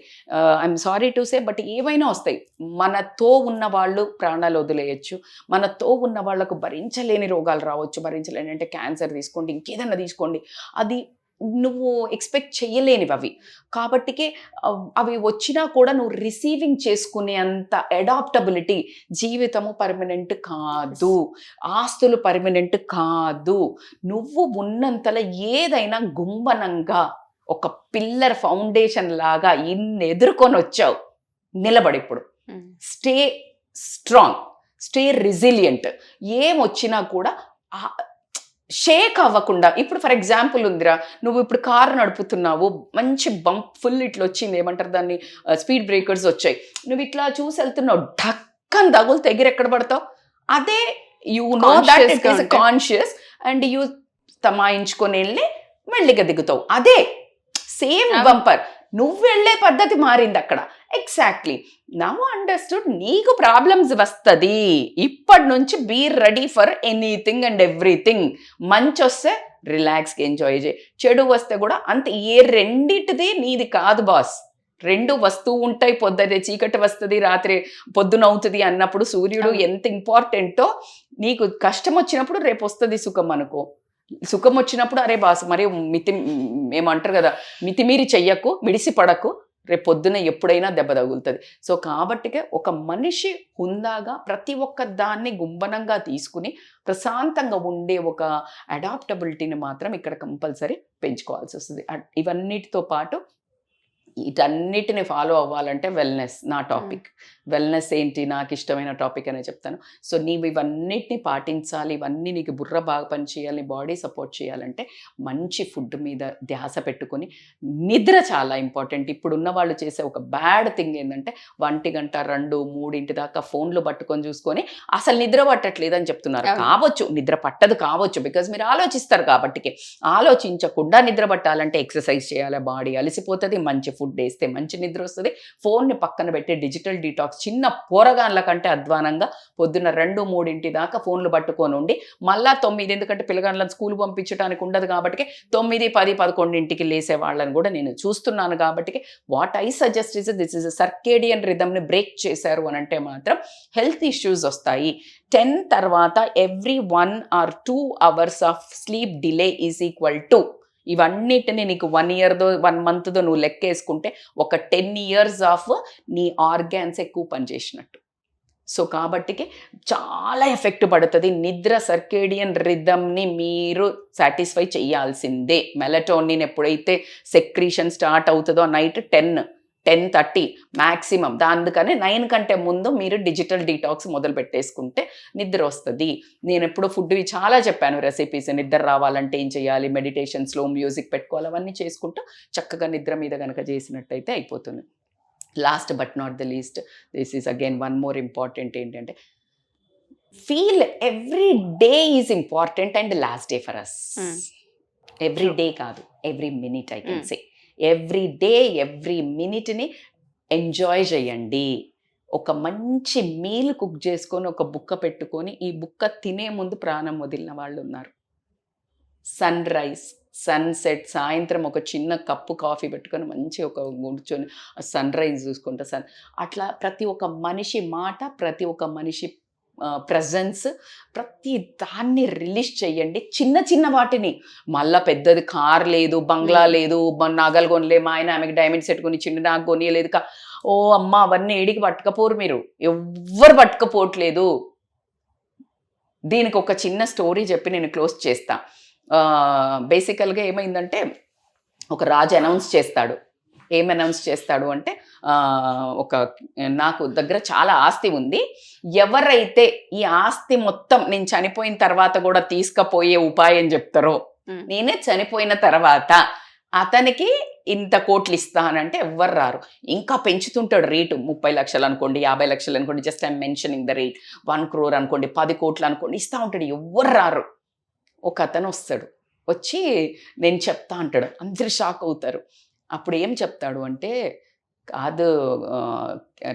I'm sorry to say, but ఏవైనా వస్తాయి. మనతో ఉన్న వాళ్ళు ప్రాణాలు వదిలేయచ్చు, మనతో ఉన్న వాళ్ళకు భరించలేని రోగాలు రావచ్చు. భరించలేని అంటే క్యాన్సర్ తీసుకోండి, ఇంకేదన్నా తీసుకోండి, అది నువ్వు ఎక్స్పెక్ట్ చేయలేనివి అవి. కాబట్టికి అవి వచ్చినా కూడా నువ్వు రిసీవింగ్ చేసుకునే అంత అడాప్టబిలిటీ. జీవితము పర్మనెంట్ కాదు, ఆస్తులు పర్మనెంట్ కాదు. నువ్వు ఉన్నంతలో ఏదైనా గుంబనంగా ఒక పిల్లర్ ఫౌండేషన్ లాగా ఇన్ని ఎదుర్కొని వచ్చావు, నిలబడి ఇప్పుడు స్టే స్ట్రాంగ్, స్టే రెసిలియంట్. ఏమొచ్చినా కూడా షేక్ అవ్వకుండా. ఇప్పుడు ఫర్ ఎగ్జాంపుల్ ఉందిరా, నువ్వు ఇప్పుడు కారు నడుపుతున్నావు, మంచి బంప్ ఫుల్ ఇట్లా వచ్చింది, ఏమంటారు దాన్ని, స్పీడ్ బ్రేకర్స్ వచ్చాయి, నువ్వు ఇట్లా చూసి వెళ్తున్నావు, ఢక్కని తగులు ఎగిరి ఎక్కడ పడతావు. అదే you know that it is conscious and you తమాయించుకొని వెళ్ళి మెల్లిగా దిగుతావు. అదే సేమ్ బంపర్, నువ్వు వెళ్ళే పద్ధతి మారింది అక్కడ. Exactly now understood. నీకు ప్రాబ్లమ్స్ వస్తుంది, ఇప్పటి నుంచి be ready for anything and everything. మంచి వస్తే రిలాక్స్గా ఎంజాయ్ చేయి, చెడు వస్తే కూడా అంతే. ఏ రెండిటిది నీది కాదు బాస్, రెండు వస్తూ ఉంటాయి. పొద్దునే చీకటి వస్తుంది, రాత్రి పొద్దున అవుతుంది అన్నప్పుడు సూర్యుడు ఎంత ఇంపార్టెంటో, నీకు కష్టం వచ్చినప్పుడు రేపు వస్తుంది సుఖం అనుకో. సుఖం వచ్చినప్పుడు అరే బాస్ మరి ఏమంటారు కదా, మితిమీరి చెయ్యకు, మిడిసి పడకు, రేపు పొద్దున ఎప్పుడైనా దెబ్బ తగులుతుంది. సో కాబట్టికే ఒక మనిషి హుందాగా ప్రతి ఒక్క దాన్ని గుంబనంగా తీసుకుని ప్రశాంతంగా ఉండే ఒక అడాప్టబిలిటీని మాత్రం ఇక్కడ కంపల్సరీ పెంచుకోవాల్సి వస్తుంది. ఇవన్నిటితో పాటు వీటన్నిటిని ఫాలో అవ్వాలంటే వెల్నెస్ నా టాపిక్. వెల్నెస్ ఏంటి, నాకు ఇష్టమైన టాపిక్ అనే చెప్తాను. సో నీవు ఇవన్నిటిని పాటించాలి, ఇవన్నీ నీకు బుర్ర బాగా పనిచేయాలి, బాడీ సపోర్ట్ చేయాలంటే మంచి ఫుడ్ మీద ధ్యాస పెట్టుకొని, నిద్ర చాలా ఇంపార్టెంట్. ఇప్పుడున్న వాళ్ళు చేసే ఒక బ్యాడ్ థింగ్ ఏంటంటే 1 గంట 2, 3 దాకా ఫోన్లు పట్టుకొని చూసుకొని అసలు నిద్ర పట్టట్లేదు అని చెప్తున్నారు. కావచ్చు, నిద్ర పట్టదు కావచ్చు, బికాజ్ మీరు ఆలోచిస్తారు కాబట్టి. ఆలోచించకుండా నిద్ర పట్టాలంటే ఎక్సర్సైజ్ చేయాలి, బాడీ అలసిపోతుంది, మంచి ఫుడ్ వేస్తే మంచి నిద్ర వస్తుంది. ఫోన్ని పక్కన పెట్టి డిజిటల్ డీటాక్స్, చిన్న పోరగాన్ల కంటే అధ్వానంగా పొద్దున్న 2, 3 దాకా ఫోన్లు పట్టుకొని ఉండి మళ్ళా 9, ఎందుకంటే పిల్లగాళ్ళని స్కూల్ పంపించడానికి ఉండదు కాబట్టి 9, 10, 11 లేసే వాళ్ళని కూడా నేను చూస్తున్నాను. కాబట్టి what I suggest is this is circadian రిథమ్ని బ్రేక్ చేశారు అని అంటే మాత్రం హెల్త్ ఇష్యూస్ వస్తాయి. 10 తర్వాత every 1 or 2 hours of sleep delay is equal to, ఇవన్నిటిని నీకు 1 yearదో 1 monthదో నువ్వు లెక్కేసుకుంటే ఒక 10 years ఆఫ్ నీ ఆర్గాన్స్ ఎక్కువ పనిచేసినట్టు. సో కాబట్టికి చాలా ఎఫెక్ట్ పడుతుంది. నిద్ర సర్కేడియన్ రిథమ్ని మీరు సాటిస్ఫై చేయాల్సిందే. మెలటోనిన్ ఎప్పుడైతే సెక్రీషన్ స్టార్ట్ అవుతుందో నైట్ 10-10:30 మ్యాక్సిమం. అందుకని 9 కంటే ముందు మీరు డిజిటల్ డీటాక్స్ మొదలు పెట్టేసుకుంటే నిద్ర వస్తుంది. నేను ఎప్పుడు ఫుడ్వి చాలా చెప్పాను, రెసిపీస్, నిద్ర రావాలంటే ఏం చేయాలి, మెడిటేషన్, స్లో మ్యూజిక్ పెట్టుకోవాలి, అవన్నీ చేసుకుంటూ చక్కగా నిద్ర మీద కనుక చేసినట్టయితే అయిపోతుంది. Last but not the least, this is again one more important ఏంటంటే feel every day is important and last day for us. Every day కాదు, every minute I can say. Every day every మినిట్ని enjoy చేయండి. ఒక మంచి meal cook చేసుకొని ఒక బుక్క పెట్టుకొని ఈ బుక్క తినే ముందు ప్రాణం వదిలిన వాళ్ళు ఉన్నారు. సన్ రైజ్, సన్సెట్, సాయంత్రం ఒక చిన్న కప్పు కాఫీ పెట్టుకొని మంచి ఒక కూర్చొని సన్ రైజ్ చూసుకుంటా అట్లా ప్రతి ఒక్క మనిషి మాట, ప్రతి ఒక్క మనిషి ప్రజెన్స్, ప్రతి దాన్ని రిలీజ్ చేయండి. చిన్న చిన్న వాటిని, మళ్ళీ పెద్దది కార్ లేదు, బంగ్లా లేదు, నగలు కొనలే, మా ఆయన ఆమెకి డైమండ్ సెట్ కొని చిన్న నాకు కొనియలేదు, ఓ అమ్మ అవన్నీ ఏడికి పట్టుకపోరు, మీరు ఎవ్వరు పట్టుకపోవట్లేదు. దీనికి ఒక చిన్న స్టోరీ చెప్పి నేను క్లోజ్ చేస్తా. బేసికల్గా ఏమైందంటే ఒక రాజు అనౌన్స్ చేస్తాడు. ఏం అనౌన్స్ చేస్తాడు అంటే నాకు దగ్గర చాలా ఆస్తి ఉంది, ఎవరైతే ఈ ఆస్తి మొత్తం నేను చనిపోయిన తర్వాత కూడా తీసుకుపోయే ఉపాయం చెప్తారో, నేనే చనిపోయిన తర్వాత అతనికి ఇంత కోట్లు ఇస్తానంటే ఎవ్వరు రారు. ఇంకా పెంచుతుంటాడు రేటు. 30 లక్షలు అనుకోండి, 50 లక్షలు అనుకోండి, just I'm mentioning the rate. 1 crore అనుకోండి, 10 కోట్లు అనుకోండి, ఇస్తా ఉంటాడు. ఎవ్వరు రారు. ఒక అతను వస్తాడు, వచ్చి నేను చెప్తా అంటాడు. అందరు షాక్ అవుతారు. అప్పుడు ఏం చెప్తాడు అంటే, కాదు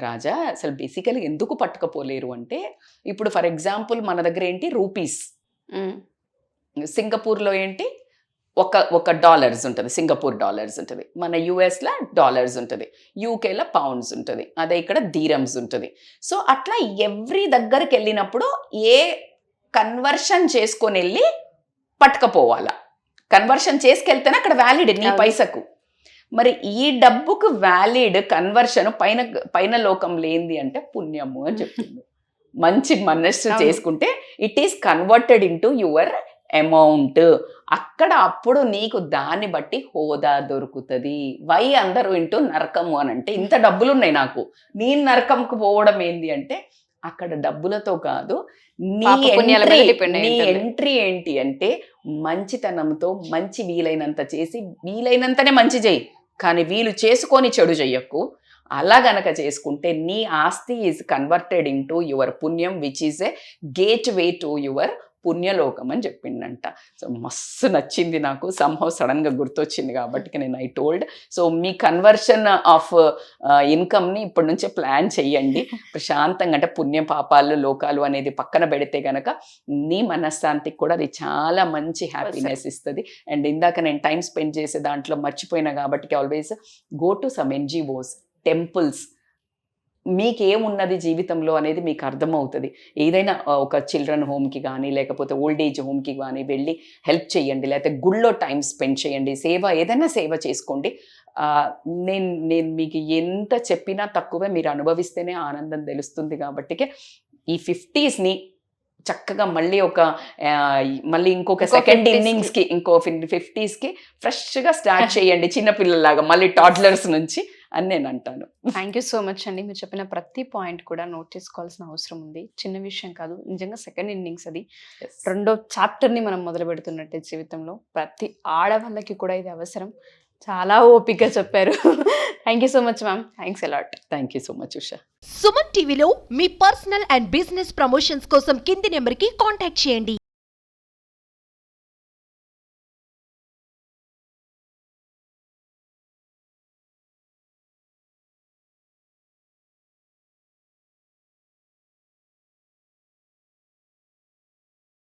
రాజా, అసలు బేసికలీ ఎందుకు పట్టుకపోలేరు అంటే, ఇప్పుడు ఫర్ ఎగ్జాంపుల్ మన దగ్గర ఏంటి రూపీస్, సింగపూర్లో ఏంటి ఒక డాలర్స్ ఉంటుంది, సింగపూర్ డాలర్స్ ఉంటుంది, మన యుఎస్లో డాలర్స్ ఉంటుంది, యూకేలో పౌండ్స్ ఉంటుంది, అదే ఇక్కడ ధీరమ్స్ ఉంటుంది. సో అట్లా ఎవ్రీ దగ్గరికి వెళ్ళినప్పుడు ఏ కన్వర్షన్ చేసుకొని వెళ్ళి పట్టుకపోవాలా. కన్వర్షన్ చేసుకెళ్తేనే అక్కడ వ్యాలిడ్ నీ పైసకు. మరి ఈ డబ్బుకు వ్యాలిడ్ కన్వర్షన్ పైన లోకంలో ఏంది అంటే పుణ్యము అని చెప్తుంది. మంచి మనస్సు చేసుకుంటే it is converted into your amount. అక్కడ అప్పుడు నీకు దాన్ని బట్టి హోదా దొరుకుతుంది. వై అందరూ ఇంటూ నరకము అని అంటే, ఇంత డబ్బులు ఉన్నాయి నాకు, నేను నరకంకు పోవడం ఏంది అంటే, అక్కడ డబ్బులతో కాదు, నీ ఎంట్రీ ఏంటి అంటే మంచితనంతో, మంచి వీలైనంత చేసి వీలైనంతనే మంచి చేయి, కానీ వీలు చేసుకొని చెడు చెయ్యకు. అలా గనక చేసుకుంటే నీ ఆస్తి ఈజ్ కన్వర్టెడ్ ఇంటూ యువర్ పుణ్యం, which is a gateway to your పుణ్యలోకం అని చెప్పిండంట. సో మస్తు నచ్చింది నాకు, సంహౌ సడన్గా గుర్తొచ్చింది కాబట్టి నేను ఐ టోల్డ్. సో మీ కన్వర్షన్ ఆఫ్ ఇన్కమ్ని ఇప్పటి నుంచే ప్లాన్ చెయ్యండి ప్రశాంతంగా. అంటే పుణ్యం పాపాలు లోకాలు అనేది పక్కన పెడితే గనక నీ మనశ్శాంతికి కూడా అది చాలా మంచి హ్యాపీనెస్ ఇస్తుంది. అండ్ ఇందాక నేను టైం స్పెండ్ చేసే దాంట్లో మర్చిపోయినా కాబట్టి always go to some NGOs, temples. మీకేమున్నది జీవితంలో అనేది మీకు అర్థమవుతుంది. ఏదైనా ఒక చిల్డ్రన్ హోమ్కి కానీ లేకపోతే ఓల్డ్ ఏజ్ హోమ్కి కానీ వెళ్ళి హెల్ప్ చేయండి, లేకపోతే గుళ్ళో టైం స్పెండ్ చేయండి, ఏదైనా సేవ చేసుకోండి. నేను మీకు ఎంత చెప్పినా తక్కువే, మీరు అనుభవిస్తేనే ఆనందం తెలుస్తుంది. కాబట్టి ఈ 50sని చక్కగా మళ్ళీ ఇంకొక సెకండ్ ఇన్నింగ్స్కి, ఇంకో 50sకి ఫ్రెష్గా స్టార్ట్ చేయండి, చిన్నపిల్లలాగా, మళ్ళీ టాడ్లర్స్ నుంచి అని నేను అంటాను. థ్యాంక్ యూ సో మచ్ అండి. మీరు చెప్పిన ప్రతి పాయింట్ కూడా నోట్ చేసుకోవాల్సిన అవసరం ఉంది. చిన్న విషయం కాదు, నిజంగా సెకండ్ ఇన్నింగ్స్ అది. రెండో చాప్టర్ని మనం మొదలు పెడుతున్నట్టే జీవితంలో. ప్రతి ఆడవాళ్ళకి కూడా ఇది అవసరం. చాలా ఓపికగా చెప్పారు. Thank you so much ma'am. Thanks a lot. Thank you so much Usha. Suman టీవీలో మీ పర్సనల్ అండ్ బిజినెస్ ప్రమోషన్స్ కోసం కింది నెంబర్కి కాంటాక్ట్ చేయండి.